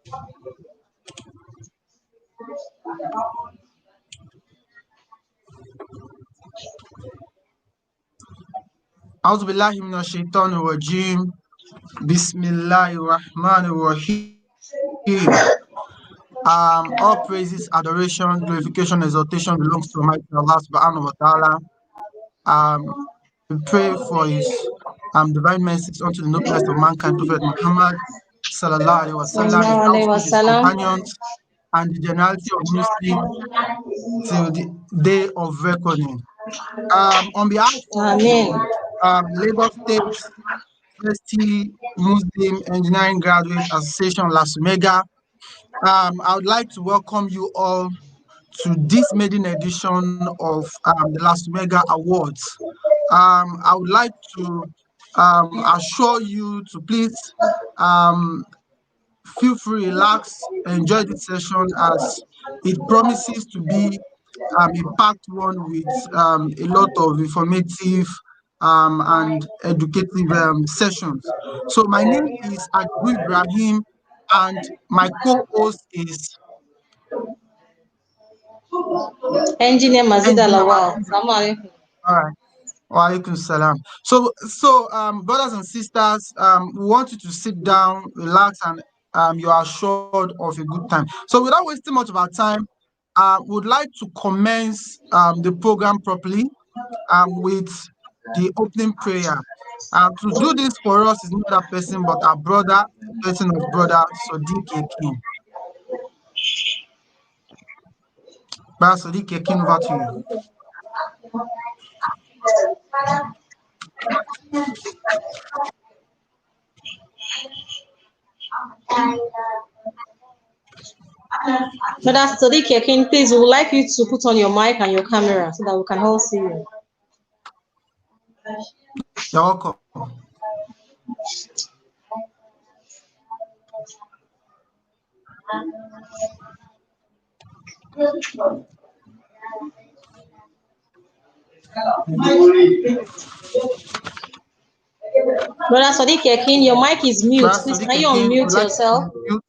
أعوذ بالله من الشيطان الرجيم. بسم الله الرحمن الرحيم. All praises, adoration, glorification, exaltation belongs to Almighty Allah subhanahu wa ta'ala. We pray for his divine mercies unto the noblest of mankind, Prophet Muhammad sallallahu alaihi wasallam, his Sallallahu alaihi household, his wasallam. companions, and the generality of Muslims till the day of reckoning. On behalf of Amen. Lagos State University Muslim Engineering Graduate Association, Lasumega, I would like to welcome you all to this maiden edition of the Lasumega Awards. I would like to assure you to please feel free, relax, enjoy this session as it promises to be a packed one with a lot of informative and educative sessions. So my name is Abu Ibrahim and my co-host is Engineer Mazida Engineer Lawal. Mazida. Assalamu alaikum. All right. Wa alaikum salam. So, brothers and sisters, we want you to sit down, relax, and you are assured of a good time. So, without wasting much of our time, would like to commence the program properly with the opening prayer. To do this for us is no other person but our brother, person of brother Sodiq Ekin. Brother Sodiq Ekin, over to you. Brother Sadiq Yakin, please, we would like you to put on your mic and your camera so that we can all see you. You're welcome. Brother Sadiq Yakin, your mic is mute. Brother Please, Sodiq can you Ekin, would unmute like yourself? to mute.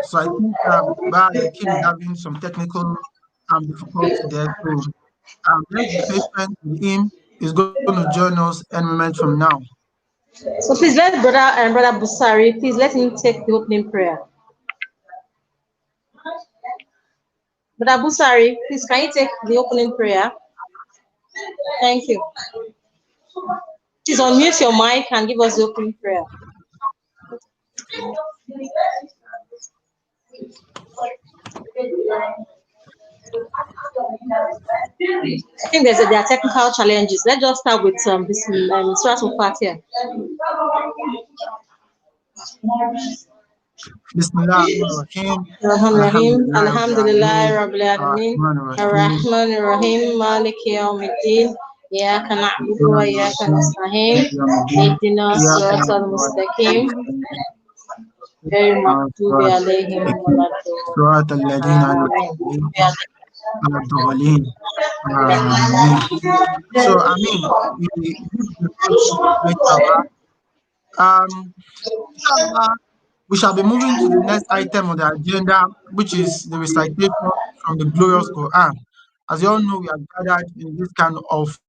So I think Brother Ekin is having some technical difficulty there. So let's be patient with him. He's going to join us any moment from now. So please let Brother Busari, please let him take the opening prayer. Brother Busari, please can you take the opening prayer? Thank you. Please unmute your mic and give us the opening prayer. I think there are technical challenges. Let's just start with this Surah Al-Fatiha. Bismillahirrahmanirrahim. Rahim, Alhamdulillah Alhamdulillah, Rabbil Alamin, Ar-Rahmanirrahim. Ar-Rahman Ar-Rahim, Maliki Yawmiddin, Iyyaka na'budu wa iyyaka nasta'in, Ihdina siratal mustaqim, Ghayril maghdubi alayhim waladdallin. صراط الذين أنعمت عليهم غير المغضوب عليهم. So I mean, inshallah, we shall be moving to the next item on the agenda, which is the recitation from the glorious Quran. As you all know, we are gathered in this kind of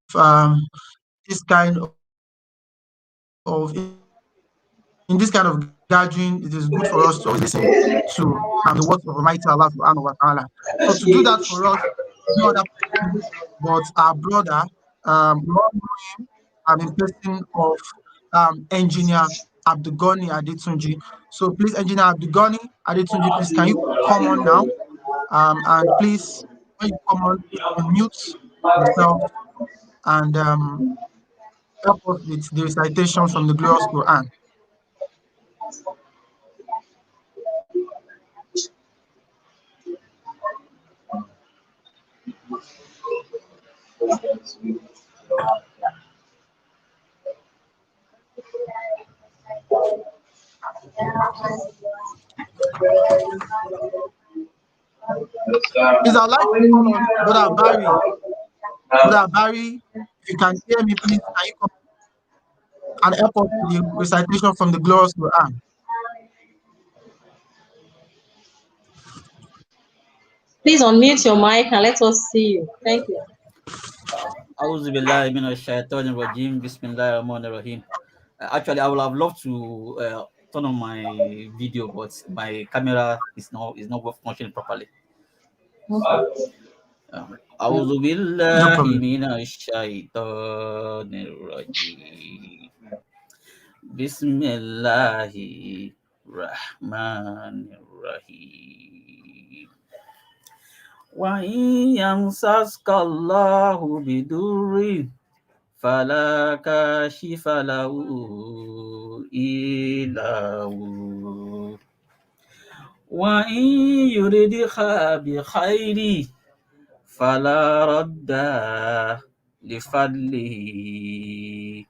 gathering. It is good for us to listen to the words of Almighty Allah subhanahu wa ta'ala. So to do that for us, no other person but our brother, in person of engineer Abdugoni Adetunji. So please, engineer Abdugoni Adetunji, please can you come on now? And please, when you come on, please unmute yourself and help us with the recitation from the glorious Quran. Please, I'd like to call on Brother Barry. Brother Barry, if you can hear me, please, can you come and help us with the recitation from the glorious Quran? Please unmute your mic and let us see you. Thank you. Auzu billahi minash shaitanir rajim. Bismillahirrahmanirrahim. Actually, I would have loved to turn on my video, but my camera is not functioning properly. Okay. Auzu No billahi problem. minash shaitanir rajim. Bismillahirrahmanirrahim. Wa in yamsaska Allahu bidurrin fala kashifa lahu illa hu. Wa in yuridha bi khairi fala radda li fadlihi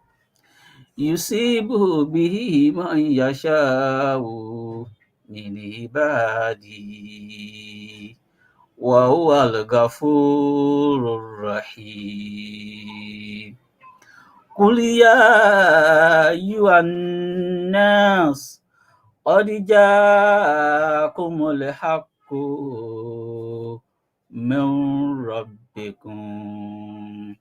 yusibu bihi man yasha'u min ibadihi wa huwal ghafurur rahim. Qul ya ayyuhan nas qad ja'akumul haqqu min rabbikum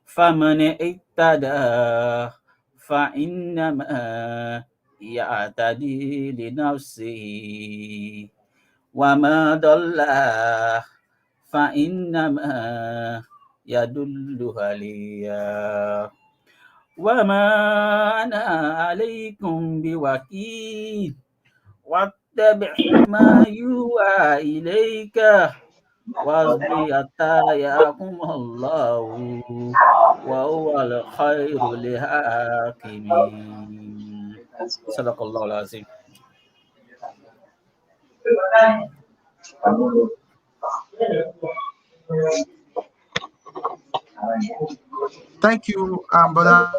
faman ihtada fa innama ya'tadi li nafsihi wa ma dalla fa innama yadullu alaiha wa ma ana alaikum biwakil wattabi' ma yuha ilaika wasbi hatta yahkumullahu wa huwal khairul hakimin. Sadaqallahul azim. Thank you, Brother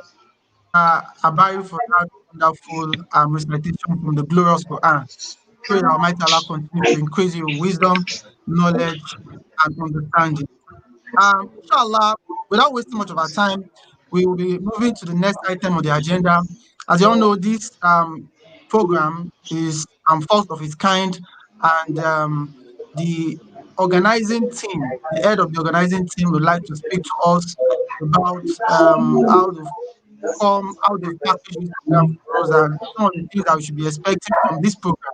Abayu, for that wonderful recitation from the glorious Quran. Pray that Almighty Allah continue to increase you in wisdom, knowledge, and understanding. Inshallah, without wasting much of our time, we will be moving to the next item on the agenda. As you all know, this program is first of its kind, and the organizing team, the head of the organizing team, would like to speak to us about how they've packaged this program for us and some of the things that we should be expecting from this program.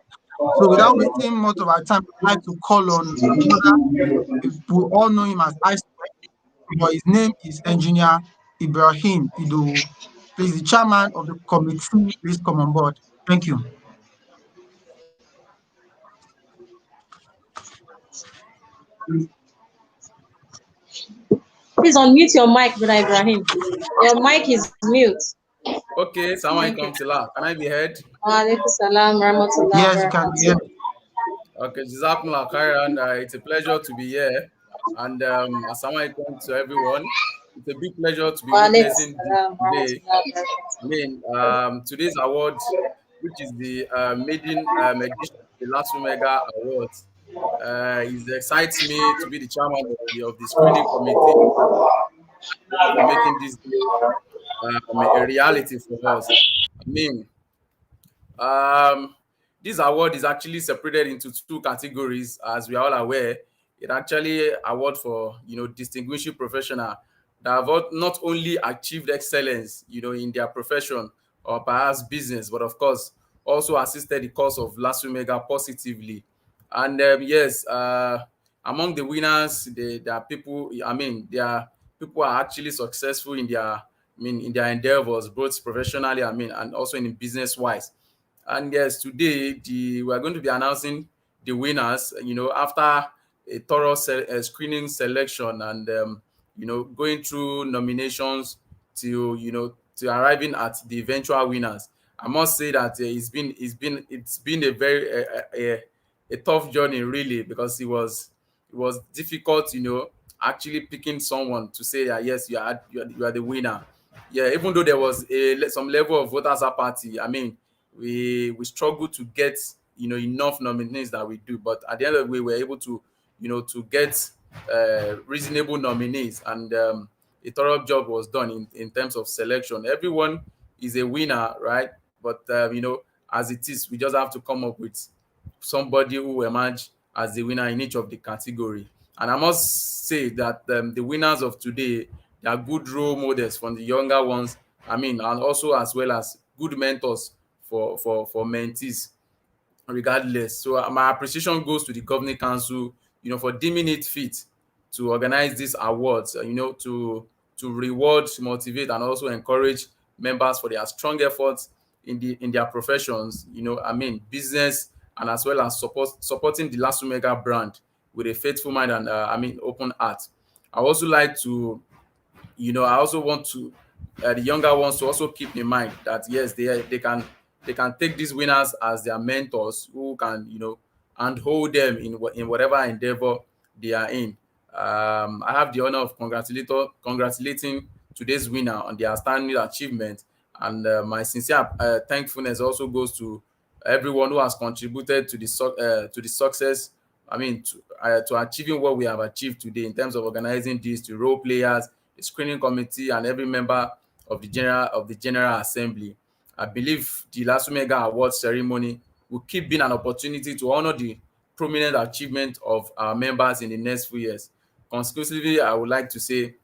So, without wasting much of our time, I'd like to call on brother. We all know him as Ice, but his name is Engineer Ibrahim Ido. Please, the chairman of the committee, please come on board. Thank you. Please unmute your mic, Brother Ibrahim. Your mic is mute. Okay, Assalamu Thank you. alaikum Tila. Can I be heard? Alaikum salam, rahmatullah, Yes, you can be barakatuh. heard. Okay, Jazakumullah khairan. It's a pleasure to be here. And Assalamu alaikum to everyone. It's a big pleasure to be Wa alaikum witnessing this salam, today. rahmatullah, barakatuh. I mean, today's award, which is the maiden edition of the Lasumega Awards, it excites me to be the chairman of the screening committee for making this day a reality for us. I mean, Um, this award is actually separated into two categories, as we are all aware. It actually award for distinguished professional that have not only achieved excellence in their profession or perhaps business, but of course also assisted the cause of Lasumega positively. And yes, among the winners, there are people. I mean, there are people who are actually successful in their in their endeavors, both professionally, and also in business wise. And yes, today we are going to be announcing the winners. After a thorough screening selection and going through nominations to to arriving at the eventual winners. I must say that it's been a very a tough journey really, because it was difficult, actually picking someone to say that yes, you are the winner. Yeah, even though there was some level of voters apathy. I mean, we struggle to get enough nominees that we do, but at the end of the day we're able to to get reasonable nominees, and a thorough job was done in terms of selection. Everyone is a winner, right? But as it is, we just have to come up with somebody who will emerge as the winner in each of the category. And I must say that the winners of today, they are good role models from the younger ones. I mean, and also as well as good mentors for mentees regardless. So my appreciation goes to the governing council, for deeming it fit to organize these awards, to reward, motivate, and also encourage members for their strong efforts in their professions. I mean, business, and as well as supporting the Lasumega brand with a faithful mind and open heart. I also like to I also want to the younger ones to also keep in mind that yes, they can take these winners as their mentors who can and hold them in whatever endeavor they are in. I have the honor of congratulating today's winner on their outstanding achievement, and my sincere thankfulness also goes to everyone who has contributed to the success. I mean, to achieving what we have achieved today in terms of organizing this, to role players, the screening committee, and every member of the General Assembly. I believe the Lasumega Awards ceremony will keep being an opportunity to honor the prominent achievement of our members in the next few years. Consequently, I would like to say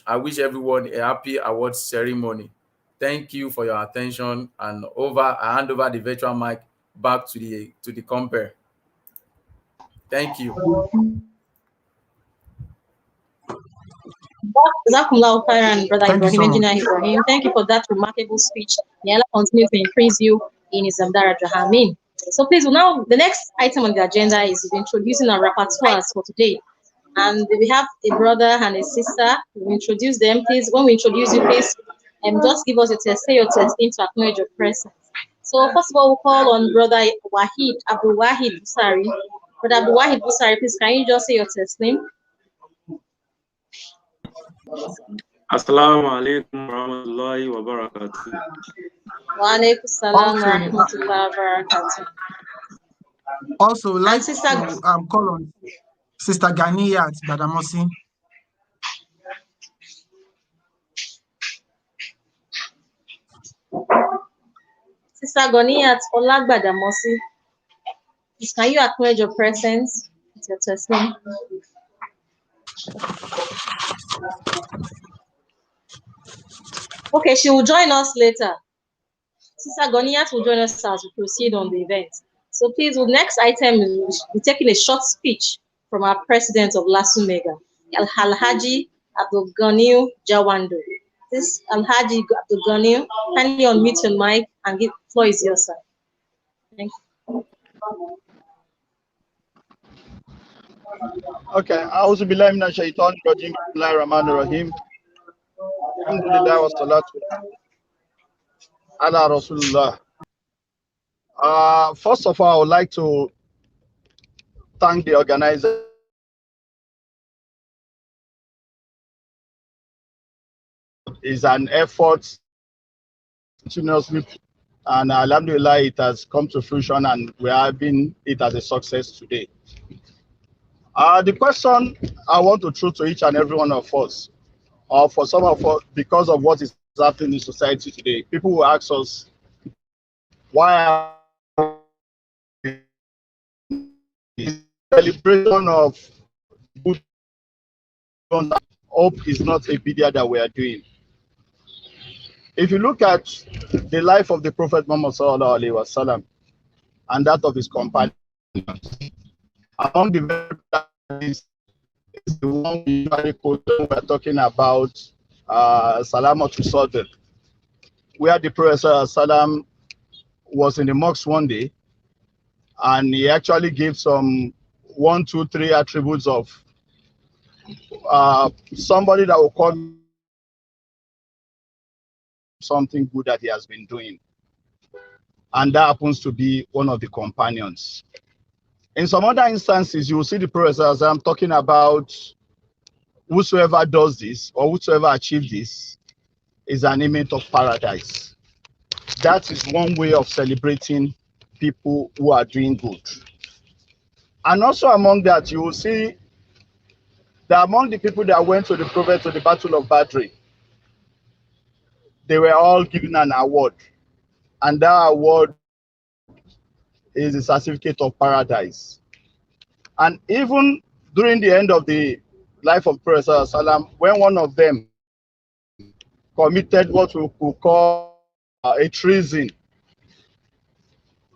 I wish everyone a happy awards ceremony. Thank you for your attention, and I hand over the virtual mic back to the compere. Thank you. Jazakumullah khairan, Brother Thank you Ibrahim, so much. Engineer Ibrahim. Thank you for that remarkable speech. May Allah continue to increase you in His Darajah. Amin. So please, now the next item on the agenda is introducing our rapporteurs for today. And we have a brother and a sister. We introduce them. Please, when we introduce you, please just give us say your test to acknowledge your presence. So first of all, we'll call on Brother Wahid, Abdul Wahid Busari. Brother Abdul Wahid Busari, please, can you just say your test name? Assalamu alaikum warahmatullahi wabarakatuh. Wa alaikum salam wa rahmatullahi wa barakatuh. Also, we'd like Sister to call on Sister Ganiyat Badamosi. Sister Ganiyat Olagbadamosi, please can you acknowledge your presence with your testimony? Okay, she will join us later. Sister Ganiyat will join us as we proceed on the event. So please, the next item is we're taking a short speech from our president of Lasumega, Alhaji Abdul Ganiu Jawando. This Alhaji Abdul Ganiu, kindly unmute your mic and give the floor is yours, sir. Thank you. Okay, A'udhu billahi minash shaitanir rajim. Bismillahir rahmanir rahim. Alhamdulillah wa salatu ala Rasulullah. First of all, I would like to thank the organizer. It's an effort continuously, and alhamdulillah, it has come to fruition, and we are having it as a success today. The question I want to throw to each and every one of us, or for some of us, because of what is happening in society today, people will ask us, why are the celebration of good hope is not a video that we are doing? If you look at the life of the Prophet Muhammad sallallahu alaihi wasallam and that of his companions, among the very is the one we usually quote when we're talking about Salamatul Sadr, where the Prophet Salam was in the mosque one day, and he actually gave some 1, 2, 3 attributes of somebody that will call something good that he has been doing, and that happens to be one of the companions. In some other instances, you will see the Prophet as I'm talking about whosoever does this or whosoever achieves this is an inmate of paradise. That is one way of celebrating people who are doing good. And also among that, you will see that among the people that went to the Prophet to the Battle of Badr, they were all given an award. And that award is a certificate of paradise. And even during the end of the life of Prophet Sallam, when one of them committed what we could call a treason,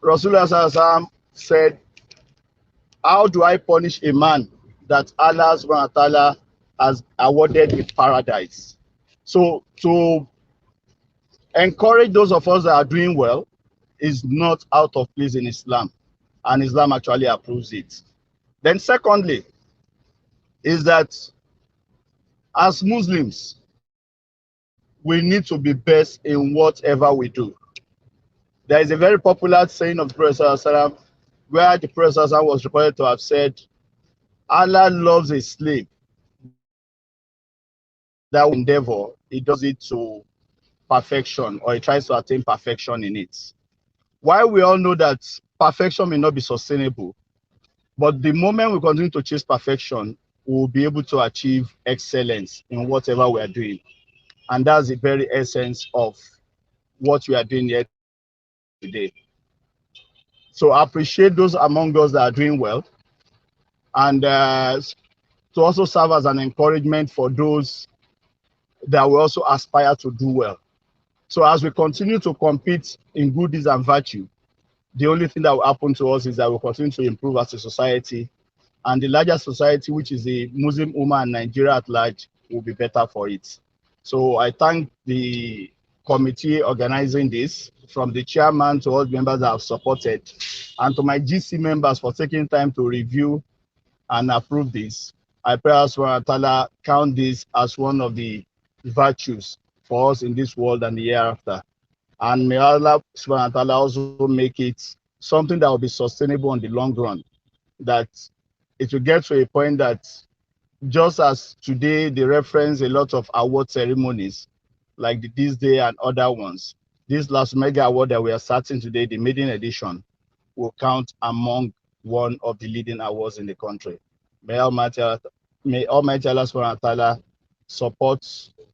Rasulullah Sallam said, how do I punish a man that Allah subhanahu wa ta'ala has awarded with paradise? So to encourage those of us that are doing well is not out of place in Islam, and Islam actually approves it. Then secondly, is that as Muslims, we need to be best in whatever we do. There is a very popular saying of the Prophet where the Prophet was reported to have said, Allah loves a slave that will endeavor, he does it to perfection, or he tries to attain perfection in it. While we all know that perfection may not be sustainable, but the moment we continue to chase perfection, we will be able to achieve excellence in whatever we are doing. And that's the very essence of what we are doing here today. So I appreciate those among us that are doing well, and to also serve as an encouragement for those that will also aspire to do well. So as we continue to compete in goodies and virtue, the only thing that will happen to us is that we'll continue to improve as a society, and the larger society, which is the Muslim Ummah and Nigeria at large, will be better for it. So I thank the committee organizing this, from the chairman to all the members that have supported, and to my GC members for taking time to review and approve this. I pray as well Allah count this as one of the virtues for us in this world and the hereafter. And may Allah subhanahu wa ta'ala also make it something that will be sustainable on the long run, that it will get to a point that just as today they reference a lot of award ceremonies like the This Day and other ones, this Lasumega Award that we are starting today, the maiden edition, will count among one of the leading awards in the country. May Almighty Allah subhanahu wa ta'ala support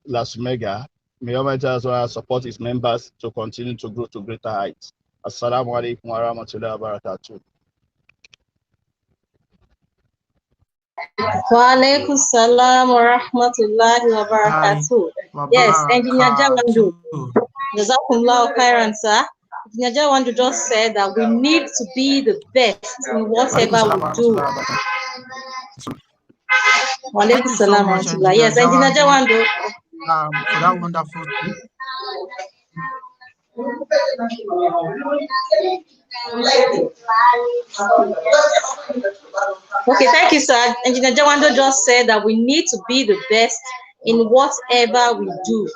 Lasumega. May Almighty Allah support its members to continue to grow to greater heights. Assalamu alaikum wa rahmatullahi wa barakatuh. Wa alaikum salam wa rahmatullahi wa barakatuh. Yes, Engineer Jalandu. Jazakumullah khairan, sir. Engineer Jalandu just said that we need to be the best in whatever we do. Wa Thank alaikum you so salam wa much, rahmatullah. Engineer Yes, Engineer Jawandu, Jalandu. for that wonderful. Okay, thank you, sir. Engineer Jawando just said that we need to be the best in whatever we do.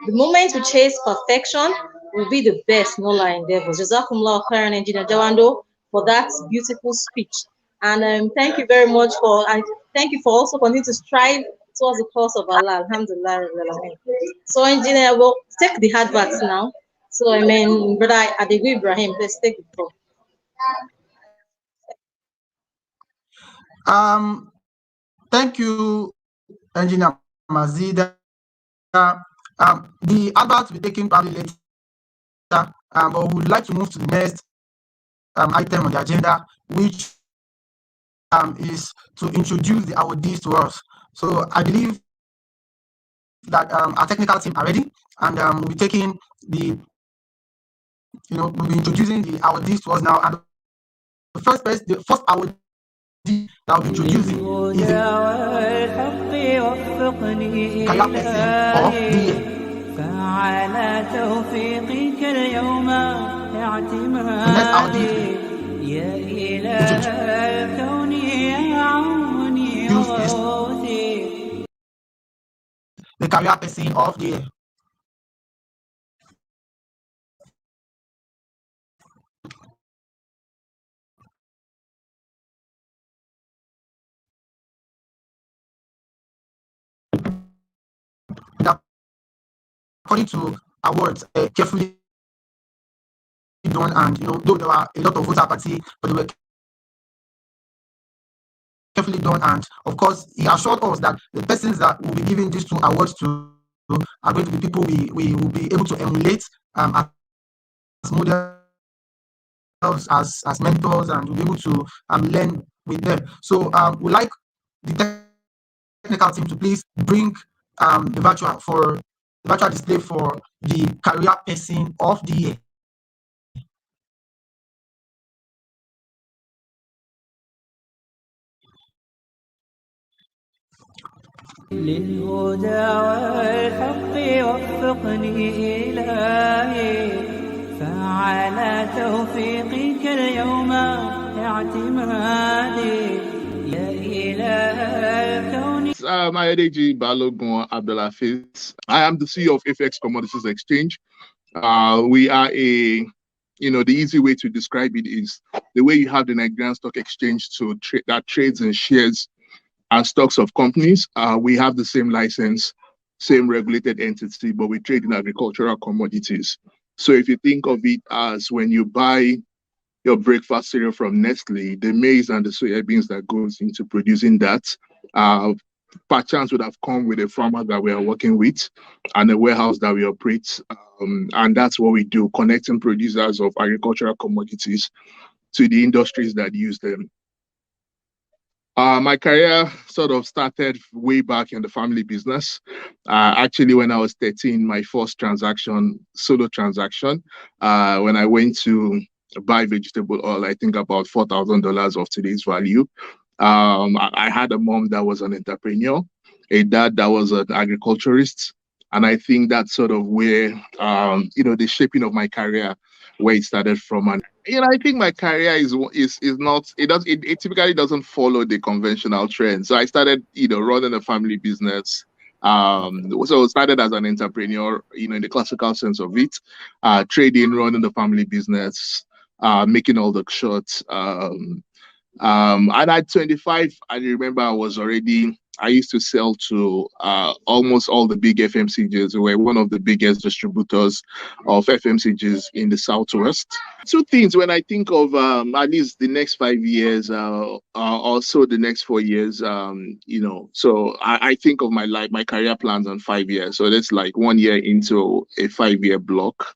The moment we chase perfection, we'll be the best in all our endeavors. Jazakumullah khairan, Engineer Jawando, for that beautiful speech. And thank you very much and thank you for also continuing to strive towards the cause of Allah. Alhamdulillah. So, Engineer, we'll take the adverts now. So, I mean, Brother Adegu Ibrahim, let's take the floor. Thank you, Engineer Mazida. The advert will be taken probably later, but we would like to move to the next item on the agenda, which is to introduce the awardees to us. So I believe that our technical team are ready, and we'll be taking we'll be introducing the awardees to us now. And the first awardee that I'll be introducing is the career person of the year. فعلى توفيقك اليوم اعتمادي يا إله الكون يا عوني وغوثي. The career person of the year. And according to awards carefully done, and though there were a lot of voter apathy, but they were carefully done. And of course, he assured us that the persons that will be giving these two awards to are going to be people we will be able to emulate as models, as mentors, and we'll be able to learn with them. So we like the technical team to please bring the virtual display for the career person of the year. للهدى والحق وفقني إلهي فعلى توفيقك اليوم اعتمادي يا إله الكون. Adeji Balogun Abdulhafiz. I am the CEO of FX Commodities Exchange. We are the easy way to describe it is the way you have the Nigerian Stock Exchange that trades in shares and stocks of companies. We have the same license, same regulated entity, but we trade in agricultural commodities. So if you think of it as when you buy your breakfast cereal from Nestle, the maize and the soybeans that goes into producing that, perchance would have come with a farmer that we are working with and a warehouse that we operate. And that's what we do, connecting producers of agricultural commodities to the industries that use them. My career sort of started way back in the family business. Actually, when I was 13, my first solo transaction, when I went to buy vegetable oil, I think about $4,000 of today's value. I had a mom that was an entrepreneur, a dad that was an agriculturist, and I think that's sort of where the shaping of my career, where it started from. And I think my career is not it typically doesn't follow the conventional trend. So I started running a family business. So started as an entrepreneur, in the classical sense of it, trading, running the family business, making all the shots. And at 25, I remember I used to sell to almost all the big FMCGs. We were one of the biggest distributors of FMCGs in the Southwest. Two things when I think of at least the next 5 years, also the next 4 years, so I think of my career plans on 5 years. So that's like 1 year into a 5-year block.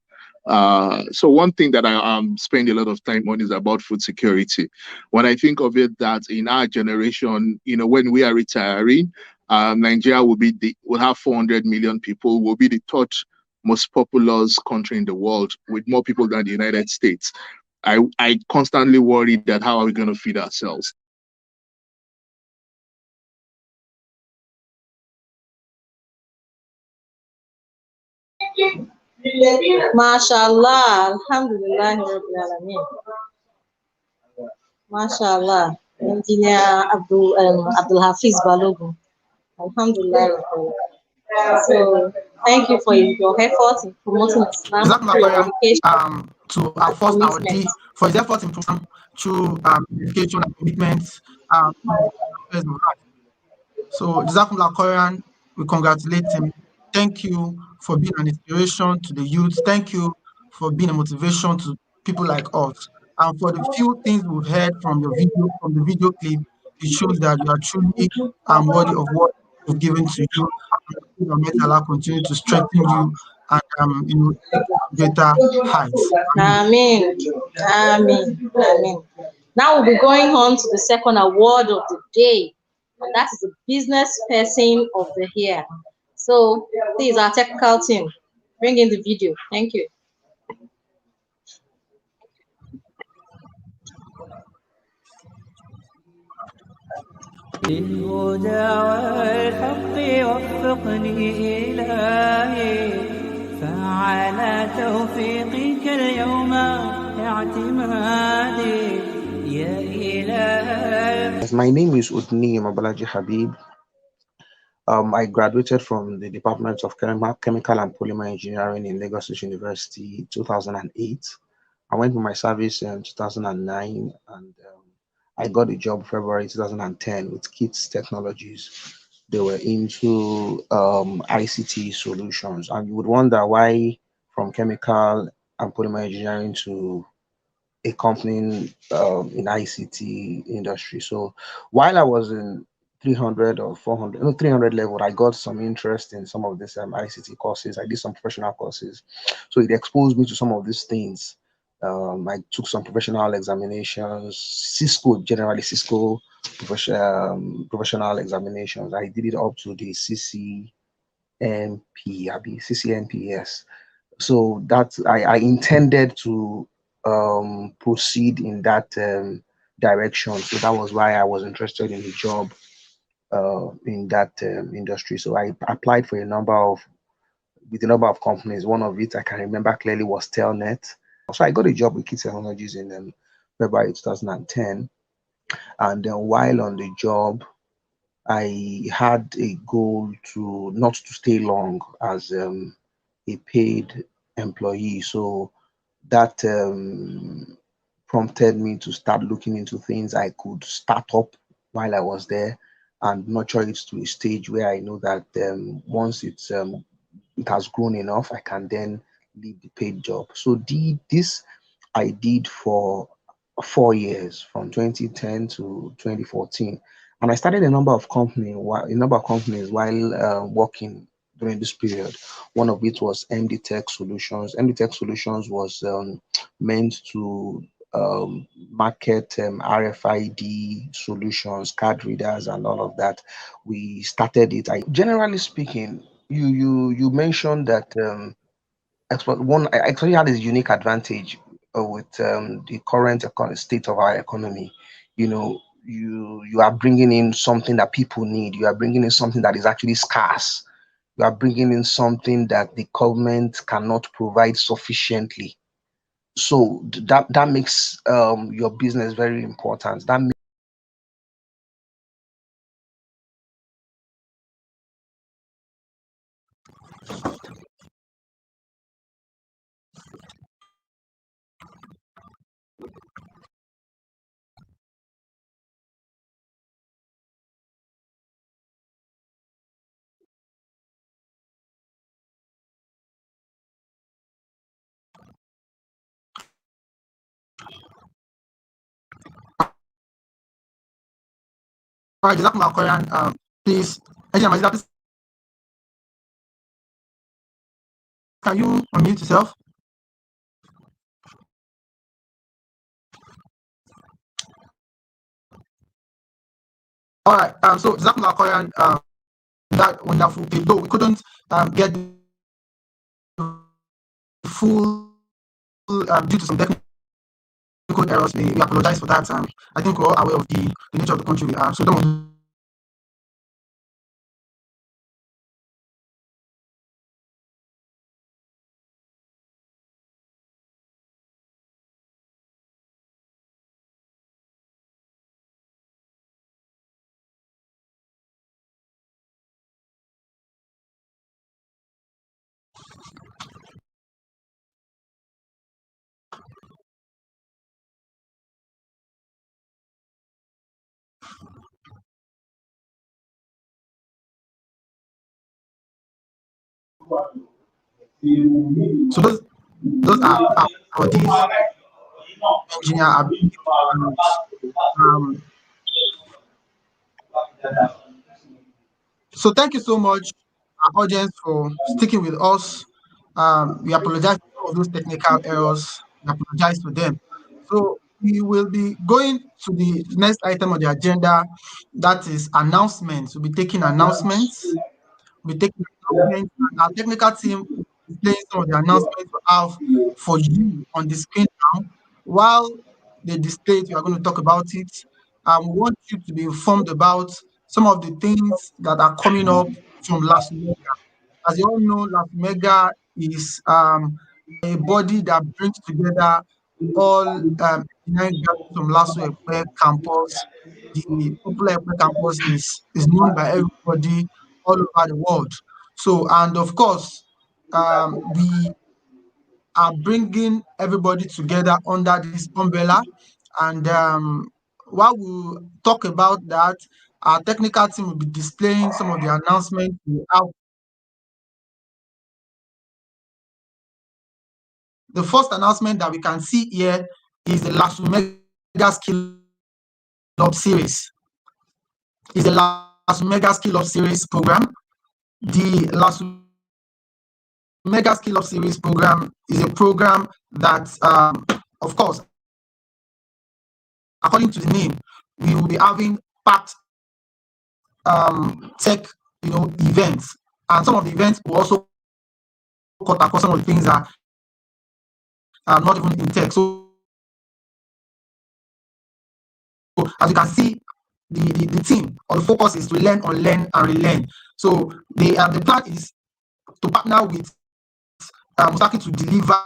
So one thing that I spend a lot of time on is about food security. When I think of it, that in our generation, when we are retiring, Nigeria will have 400 million people, will be the third most populous country in the world, with more people than the United States. I constantly worry that how are we going to feed ourselves? MashaAllah, Alhamdulillah, Rabbil Alameen. MashaAllah, Engineer Abdul Hafiz Balogun. Alhamdulillah. So thank you for your efforts in promoting Islam through your education. To our first awardee for his efforts in program through education and commitment. So Jazakumullah Khairan, we congratulate him. Thank you for being an inspiration to the youth. Thank you for being a motivation to people like us. And for the few things we've heard from the video clip, it shows that you are truly worthy of what we've given to you. And may Allah continue to strengthen you and take greater heights. Amen. Amen. Amen. Now we'll be going on to the second award of the day, and that is the business person of the year. So please, our technical team, bring in the video. Thank you. للهدى والحق وفقني إلهي فعلى توفيقك اليوم اعتمادي يا إله. My name is Udni Mabalaji Habib. I graduated from the Department of Chemical and Polymer Engineering in Lagos State University 2008. I went for my service in 2009 and I got a job February 2010 with Kits Technologies. They were into ICT solutions, and you would wonder why from chemical and polymer engineering to a company in ICT industry. So while I was in 300 or 400, no, 300 level, I got some interest in some of these ICT courses. I did some professional courses. So it exposed me to some of these things. I took some professional examinations, Cisco, generally Cisco professional examinations. I did it up to the CCNP, CCNPS. So that I intended to proceed in that direction. So that was why I was interested in the job in that industry. So I applied for a number of with a number of companies. One of it I can remember clearly was Telnet. So I got a job with Key Technologies in February 2010. And then while on the job, I had a goal to not to stay long as a paid employee. So that prompted me to start looking into things I could start up while I was there and nurture it to a stage where I know that once it has grown enough, I can then leave the paid job. So this I did for 4 years, from 2010 to 2014, and I started a number of companies while working during this period. One of it was MD Tech Solutions. MD Tech Solutions was meant to market RFID solutions, card readers, and all of that. We started it. Generally speaking, you mentioned that I actually had this unique advantage with the current state of our economy. You know, you are bringing in something that people need. You are bringing in something that is actually scarce. You are bringing in something that the government cannot provide sufficiently. So that makes your business very important. All right, Jazakumullah Khairan. Please, Engineer Majida, please, can you unmute yourself? All right. So Jazakumullah Khairan, that wonderful tip. Though we couldn't get the full due to some technical errors. We apologize for that. I think we're all aware of the nature of the country we are. So don't worry. So those are our these engineer ability. And, um, so thank you so much, our audience, for sticking with us. We apologize for all of those technical errors. We apologize for them. So we will be going to the next item on the agenda. That is announcements. We'll be taking announcements. We'll be taking announcements, and our technical team will be displaying some of the announcements we have for you on the screen now. While they display it, we are going to talk about it. We want you to be informed about some of the things that are coming up from Lasumega. As you all know, Lasumega is a body that brings together all engineering graduates from Lasso Ekpe campus. The popular Ekpe campus is known by everybody all over the world. So, and of course, we are bringing everybody together under this umbrella. And while we talk about that, our technical team will be displaying some of the announcements we have the first announcement that we can see here is the Lasumega Skill Up Series. Is the Lasumega Skill Up Series program. The Lasumega Skill Up Series program is a program that, of course, according to the name, we will be having packed tech, events, and some of the events will also cut across some of the things that are not even in tech. So as you can see, the team or the focus is to learn, unlearn, and relearn. So the plan is to partner with Mustaki to deliver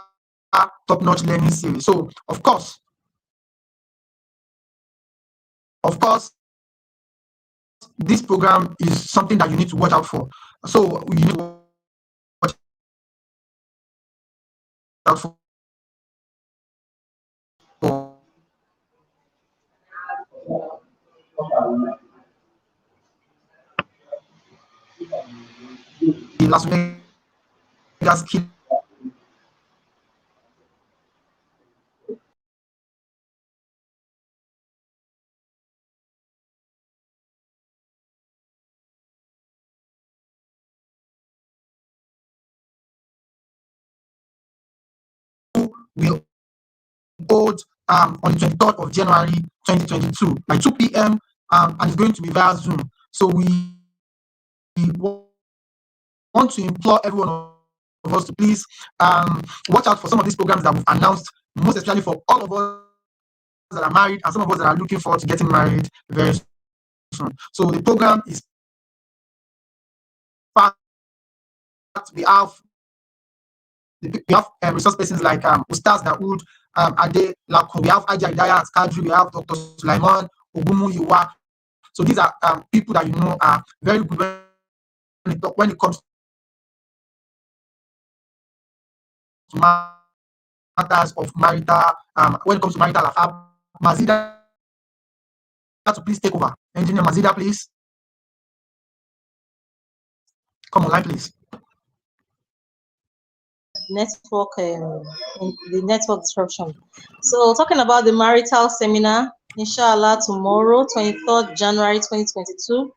top-notch learning series. So of course, this program is something that you need to watch out for. So you need to watch out for the Las Vegas Skill Up Series. Will hold on the 23rd of January 2022 by 2 p.m. And it's going to be via Zoom. So we want to implore every one of us to please watch out for some of these programs that we've announced, most especially for all of us that are married and some of us that are looking forward to getting married very soon. So the program is packed. We have resource persons like Ustaz Dawood, Ade Lakun, we have Aja Idaya Kadri, we have Dr. Sulaiman Ogumuyiwa. So these are people that are very good when it comes to matters of marital, when it comes to marital affairs. Mazida to please take over. Engineer Mazida, please. Come online, please. Network in the network disruption. So talking about the marital seminar, inshallah tomorrow, 23rd January 2022,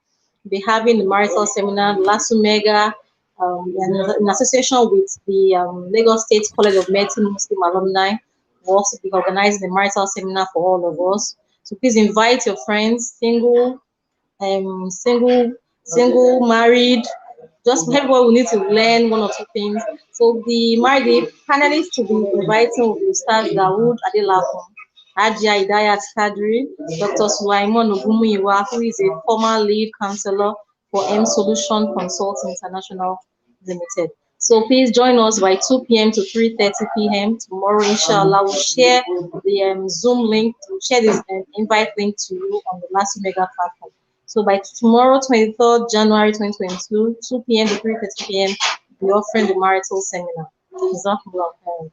be having the marital seminar, Lasumega, in association with the Lagos State College of Medicine Muslim alumni, will also be organizing the marital seminar for all of us. So please invite your friends, single, married, just everyone will need to learn one or two things. So the married panelists to be inviting will be Ustaz Dawood Adelakun, Hajia Idayat Kadri, Dr. Sulaiman Ogumuyiwa, who is a former lead counselor for M Solution Consulting International Limited. So please join us by 2 p.m. to 3:30 p.m. tomorrow. Inshallah, we'll share the Zoom link. We'll share this invite link to you on the Lasumega platform. So by tomorrow, 23rd January 2022, 2 p.m. to 3:30 p.m., we're offering the marital seminar. Jazakumullah khairan.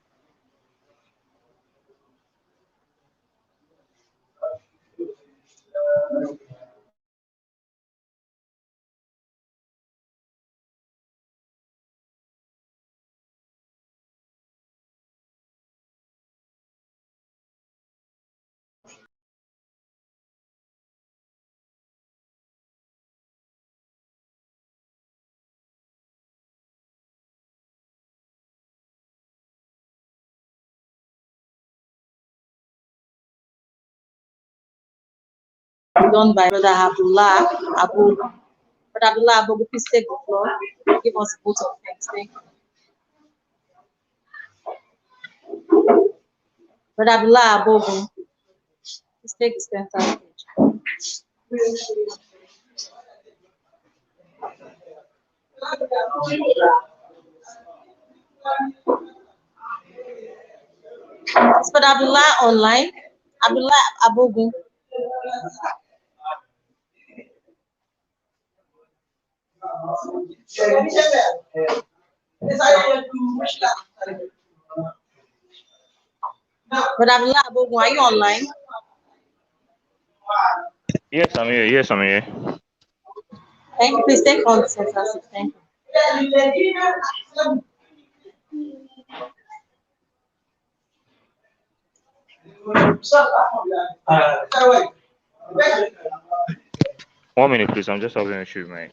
Done by Brother Abdullah Abu. Brother Abdullah Abu, please take the floor. Give us a vote of thanks. Thank you. Brother Abdullah Abu, please take the center stage. Is Brother Abdullah online? Abdullah Abogun. Brother Abdullah Abogun, are you online? Yes, I'm here. Yes, I'm here. Thank you. Please take on the center stage. Thank you. One minute, please. I'm just having a issue, mate.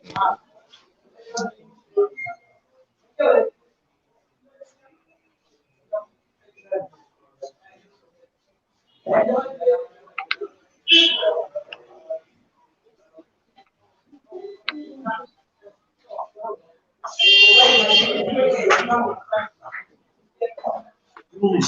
You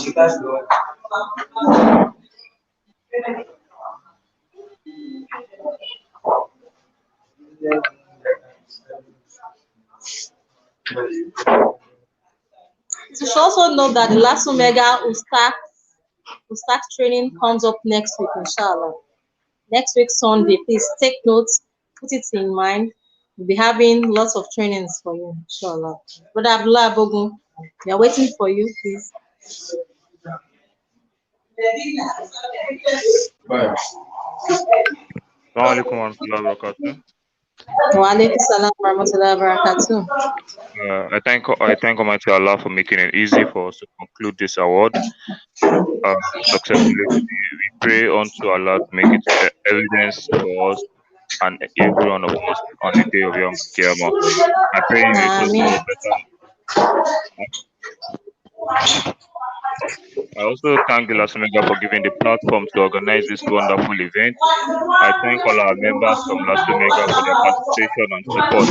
should also know that the Lasumega will start training comes up next week, inshallah. Next week, Sunday, please take notes, put it in mind. We'll be having lots of trainings for you, inshallah. Brother Abdullah Bogun, we are waiting for you, please. Assalamu alaikum warahmatullahi wabarakatuh. Wa alaikum salam wa rahmatullahi wa barakatuh. I thank Almighty Allah for making it easy for us to conclude this award successfully today. We pray unto Allah to make it evidence for us and every one of us on the day of Yom Kippur. I pray you make us all better. I also thank the Lasumega for giving the platform to organize this wonderful event. I thank all our members from Lasumega for their participation and support.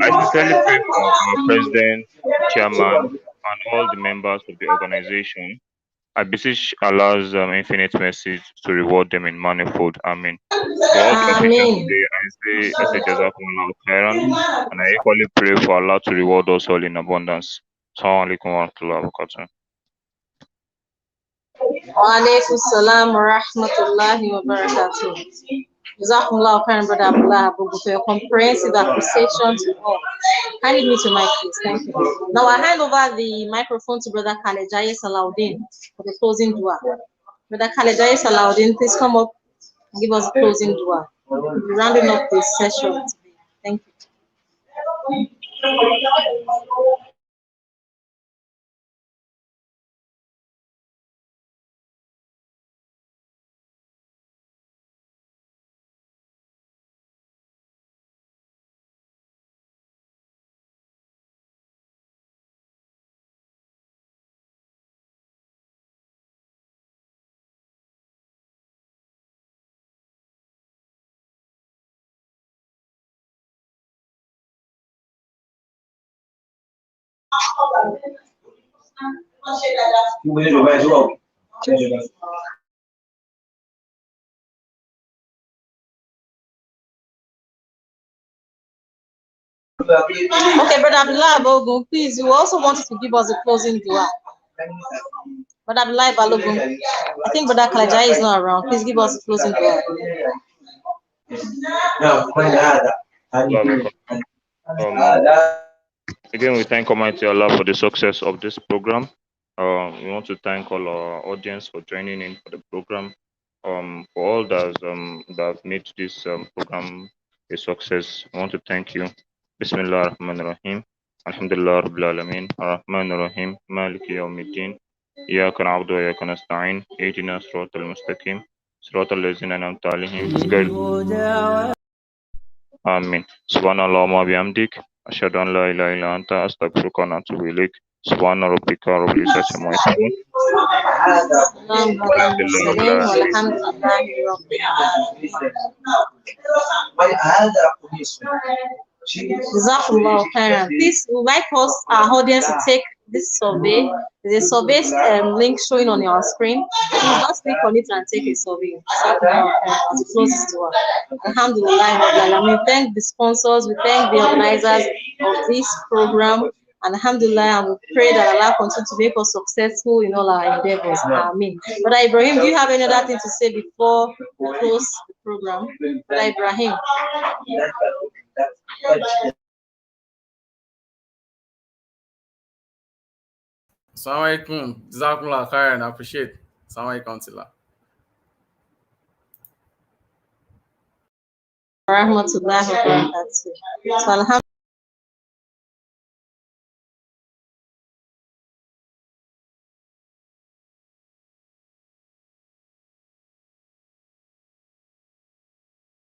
I sincerely pray for our president, chairman, and all the members of the organization. I beseech Allah's infinite mercy to reward them in manifold. Amen. For all the officials today, I say Jazakumullahu khairan, and I equally pray for Allah to reward us all in abundance. Assalamu alaikum warahmatullahi wabarakatuh. Wa alaikum salam wa rahmatullahi wa barakatuh. Jazakumullahu khairan, Brother Abdullah Bogun, for your comprehensive appreciation to all. Hand me to my please. Thank you. Now I hand over the microphone to Brother Kalejaye Salaudin for the closing dua. Brother Kalejaye Salaudin, please come up and give us the closing dua. We'll be rounding up this session today. Thank you. Okay, Brother Abdullah Bogun, please, you also wanted to give us a closing dua. Brother Abdullah Balogun, I think Brother Kalejaye is not around. Please give us a closing dua. Again, we thank Almighty Allah for the success of this program. We want to thank all our audience for joining in for the program. For all that have made this program a success, I want to thank you. Bismillah ar-Rahman ar-Rahim. Alhamdulillah Rabbil Alameen. Ar-Rahman ar-Rahim. Maliki Yawmiddin. إياك نعبد وإياك نستعين اهدنا الصراط المستقيم صراط الذين أنعمت عليهم غير آمين سبحان الله وما بحمدك أشهد أن لا إله إلا أنت أستغفرك وأتوب إليك سبحان ربك رب العزة عما يصفون Jazakumullahu khairan. Please, we would like our audience to take this survey. There's a survey link showing on your screen. Please just click on it and take a survey. Jazakumullahu khairan. As close to us. Alhamdulillah. We thank the sponsors. We thank the organizers of this program. And alhamdulillah, and we pray that Allah continue to make us successful in all our endeavors. Amen. Brother Ibrahim, do you have any other thing to say before we close the program? Brother Ibrahim. Assalamu alaikum. Jazakumullah khairan. I appreciate. Assalamu alaikum. Rahmatullahi wa barakatuh. So,